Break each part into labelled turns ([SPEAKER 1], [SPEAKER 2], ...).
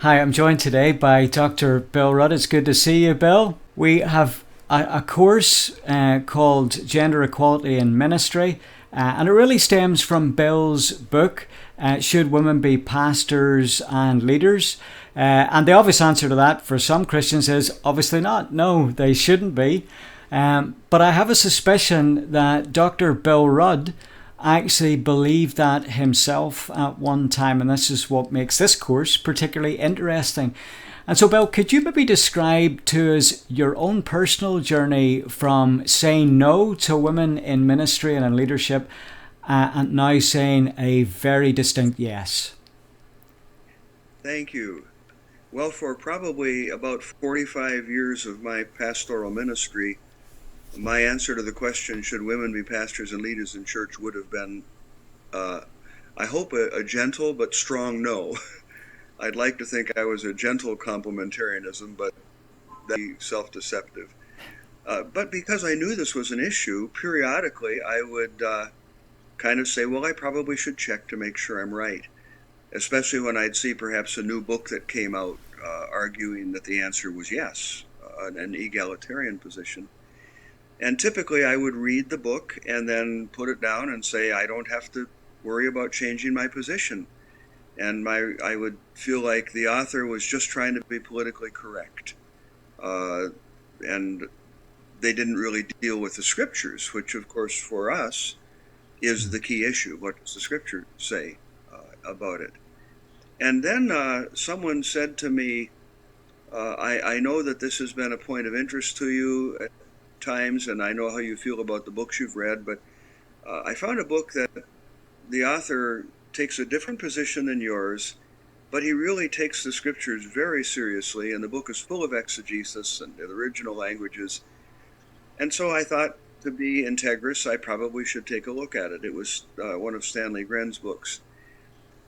[SPEAKER 1] Hi, I'm joined today by Dr. Bill Rudd. It's good to see you, Bill. We have a course called Gender Equality in Ministry, and it really stems from Bill's book, Should Women Be Pastors and Leaders? And the obvious answer to that for some Christians is obviously not. No, they shouldn't be. But I have a suspicion that Dr. Bill Rudd actually believed that himself at one time, and this is what makes this course particularly interesting. And so, Bill, could you maybe describe to us your own personal journey from saying no to women in ministry and in leadership, and now saying a very distinct yes?
[SPEAKER 2] Thank you. Well, for probably about 45 years of my pastoral ministry, my answer to the question, should women be pastors and leaders in church, would have been, I hope, a gentle but strong no. I'd like to think I was a gentle complementarianism, but that'd be self-deceptive. But because I knew this was an issue, periodically I would kind of say, well, I probably should check to make sure I'm right, especially when I'd see perhaps a new book that came out arguing that the answer was yes, an egalitarian position. And typically I would read the book and then put it down and say, I don't have to worry about changing my position. And I would feel like the author was just trying to be politically correct. And they didn't really deal with the scriptures, which of course for us is the key issue. What does the scripture say about it? And then someone said to me, I know that this has been a point of interest to you at times, and I know how you feel about the books you've read, but I found a book that the author takes a different position than yours, but he really takes the scriptures very seriously, and the book is full of exegesis and the original languages. And so I thought, to be integrous, I probably should take a look at it. It was one of Stanley Gren's books.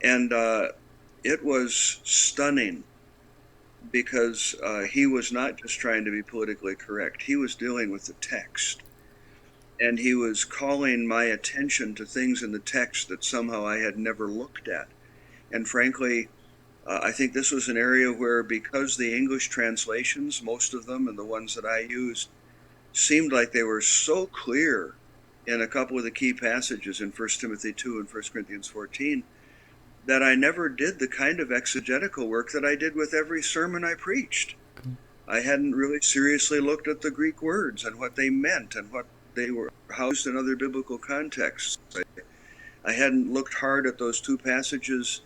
[SPEAKER 2] And it was stunning because he was not just trying to be politically correct. He was dealing with the text. And he was calling my attention to things in the text that somehow I had never looked at. And frankly, I think this was an area where, because the English translations, most of them and the ones that I used, seemed like they were so clear in a couple of the key passages in 1 Timothy 2 and 1 Corinthians 14, that I never did the kind of exegetical work that I did with every sermon I preached. I hadn't really seriously looked at the Greek words and what they meant and what they were housed in other biblical contexts. I hadn't looked hard at those two passages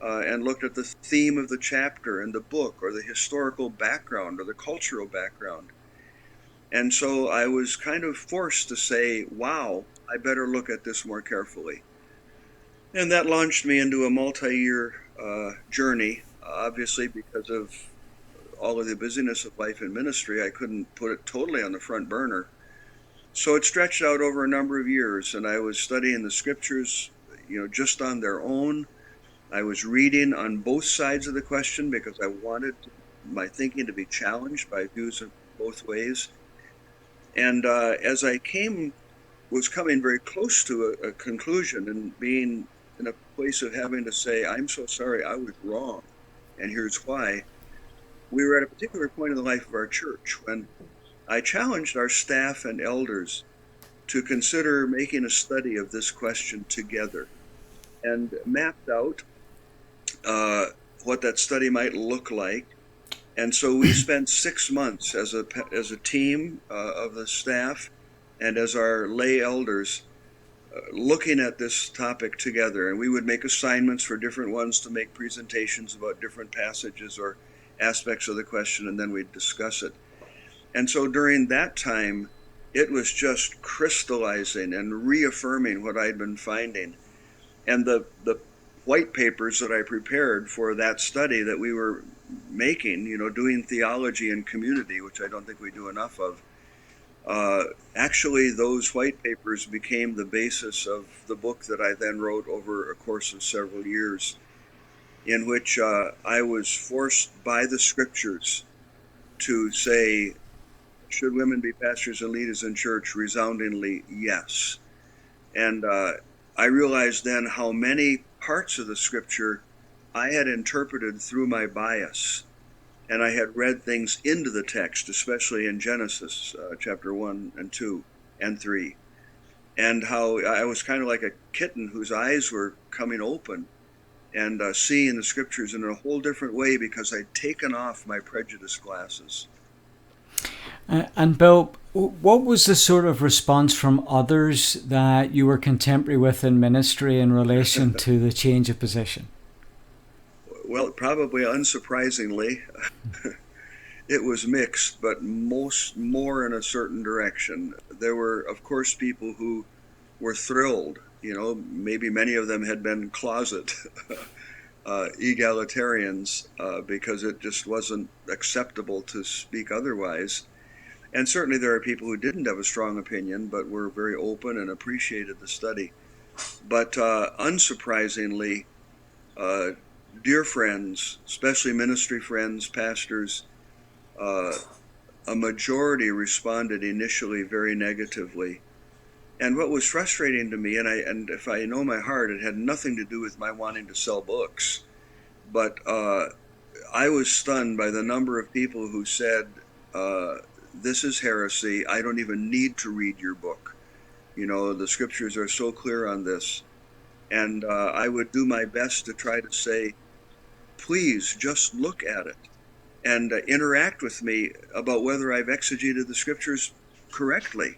[SPEAKER 2] and looked at the theme of the chapter and the book, or the historical background or the cultural background. And so I was kind of forced to say, wow, I better look at this more carefully. And that launched me into a multi-year journey. Obviously, because of all of the busyness of life and ministry, I couldn't put it totally on the front burner. So it stretched out over a number of years, and I was studying the scriptures, just on their own. I was reading on both sides of the question because I wanted my thinking to be challenged by views of both ways. And as I was coming very close to a conclusion and being in a place of having to say, I'm so sorry, I was wrong, and here's why, we were at a particular point in the life of our church when I challenged our staff and elders to consider making a study of this question together, and mapped out what that study might look like. And so we spent 6 months as a team of the staff and as our lay elders looking at this topic together. And we would make assignments for different ones to make presentations about different passages or aspects of the question, and then we'd discuss it. And so during that time, it was just crystallizing and reaffirming what I'd been finding. And the white papers that I prepared for that study that we were making, doing theology and community, which I don't think we do enough of, actually those white papers became the basis of the book that I then wrote over a course of several years, in which I was forced by the scriptures to say, should women be pastors and leaders in church? Resoundingly, yes. And I realized then how many parts of the scripture I had interpreted through my bias, and I had read things into the text, especially in Genesis chapter 1 and 2 and 3, and how I was kind of like a kitten whose eyes were coming open and seeing the scriptures in a whole different way because I'd taken off my prejudice glasses.
[SPEAKER 1] And Bill, what was the sort of response from others that you were contemporary with in ministry in relation to the change of position?
[SPEAKER 2] Well, probably unsurprisingly, it was mixed, but more in a certain direction. There were, of course, people who were thrilled. You know, maybe many of them had been closet egalitarians because it just wasn't acceptable to speak otherwise. And certainly there are people who didn't have a strong opinion, but were very open and appreciated the study. But unsurprisingly, dear friends, especially ministry friends, pastors, a majority responded initially very negatively. And what was frustrating to me, and if I know my heart, it had nothing to do with my wanting to sell books, but I was stunned by the number of people who said, this is heresy. I don't even need to read your book. You know, the scriptures are so clear on this. And I would do my best to try to say, please just look at it and interact with me about whether I've exegeted the scriptures correctly.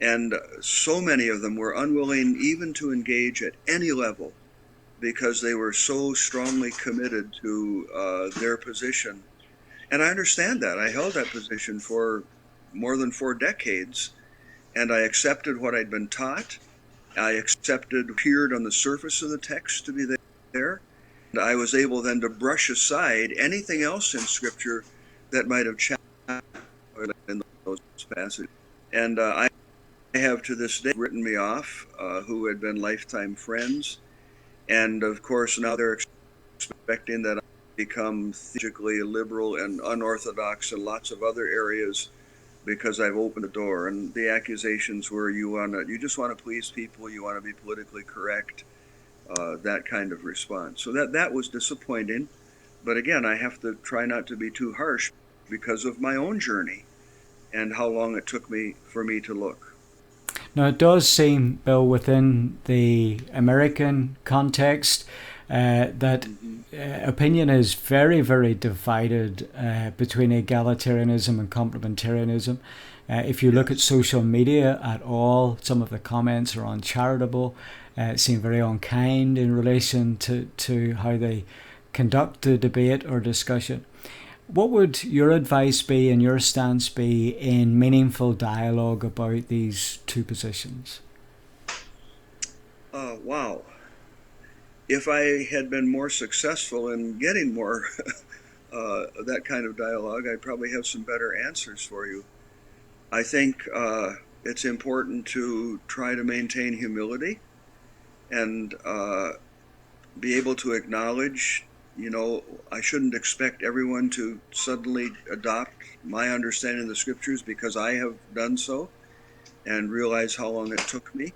[SPEAKER 2] And so many of them were unwilling even to engage at any level because they were so strongly committed to their position. And I understand that. I held that position for more than 4 decades, and I accepted what I'd been taught. I accepted what appeared on the surface of the text to be there. And I was able then to brush aside anything else in Scripture that might have challenged in those passages. And I have to this day written me off, who had been lifetime friends. And of course, now they're expecting that I become theologically liberal and unorthodox in lots of other areas because I've opened the door. And the accusations were you just want to please people, you want to be politically correct, that kind of response. So that was disappointing. But again, I have to try not to be too harsh because of my own journey and how long it took for me to look.
[SPEAKER 1] Now, it does seem, Bill, within the American context, that opinion is very, very divided between egalitarianism and complementarianism. If you look at social media at all, some of the comments are uncharitable, seem very unkind in relation to how they conduct the debate or discussion. What would your advice be and your stance be in meaningful dialogue about these two positions?
[SPEAKER 2] Wow. If I had been more successful in getting more that kind of dialogue, I'd probably have some better answers for you. I think it's important to try to maintain humility and be able to acknowledge, you know, I shouldn't expect everyone to suddenly adopt my understanding of the scriptures because I have done so, and realize how long it took me.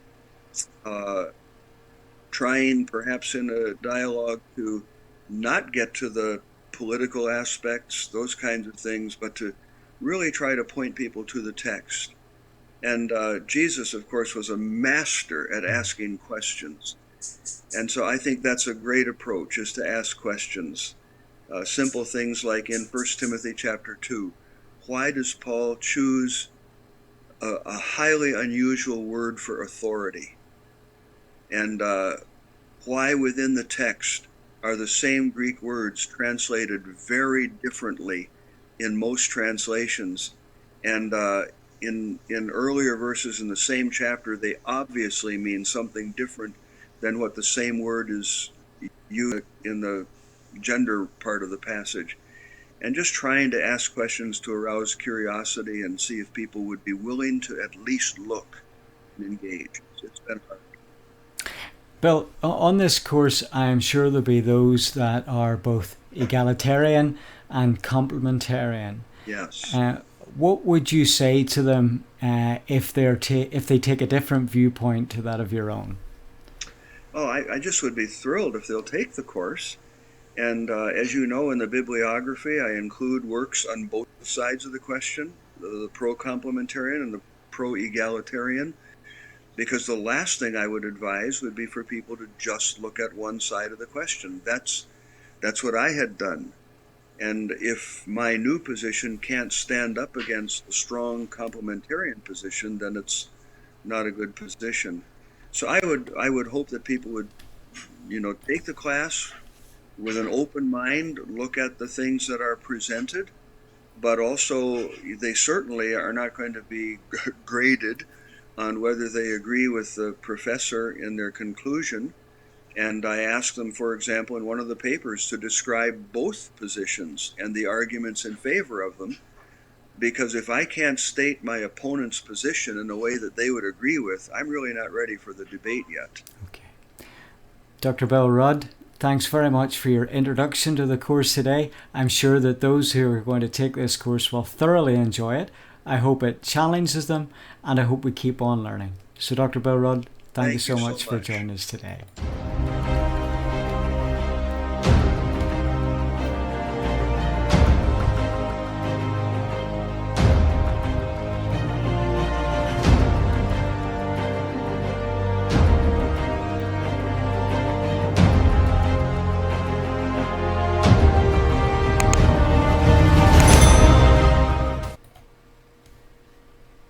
[SPEAKER 2] Trying perhaps in a dialogue to not get to the political aspects, those kinds of things, but to really try to point people to the text. And Jesus, of course, was a master at asking questions. And so I think that's a great approach, is to ask questions. Simple things like in 1 Timothy chapter 2, why does Paul choose a highly unusual word for authority? And why within the text are the same Greek words translated very differently in most translations? And in earlier verses in the same chapter, they obviously mean something different than what the same word is used in the gender part of the passage. And just trying to ask questions to arouse curiosity and see if people would be willing to at least look and engage. It's been hard.
[SPEAKER 1] Bill, on this course, I'm sure there'll be those that are both egalitarian and complementarian.
[SPEAKER 2] Yes.
[SPEAKER 1] What would you say to them if they take a different viewpoint to that of your own?
[SPEAKER 2] Oh, I just would be thrilled if they'll take the course. And as you know, in the bibliography, I include works on both sides of the question, the pro-complementarian and the pro-egalitarian, because the last thing I would advise would be for people to just look at one side of the question. That's what I had done. And if my new position can't stand up against the strong complementarian position, then it's not a good position. So I would hope that people would, take the class with an open mind, look at the things that are presented, but also they certainly are not going to be graded on whether they agree with the professor in their conclusion. And I asked them, for example, in one of the papers to describe both positions and the arguments in favor of them, because if I can't state my opponent's position in a way that they would agree with, I'm really not ready for the debate yet.
[SPEAKER 1] Okay. Dr. Bill Rudd, thanks very much for your introduction to the course today. I'm sure that those who are going to take this course will thoroughly enjoy it. I hope it challenges them, and I hope we keep on learning. So, Dr. Bill Rudd, thank you so much for joining us today.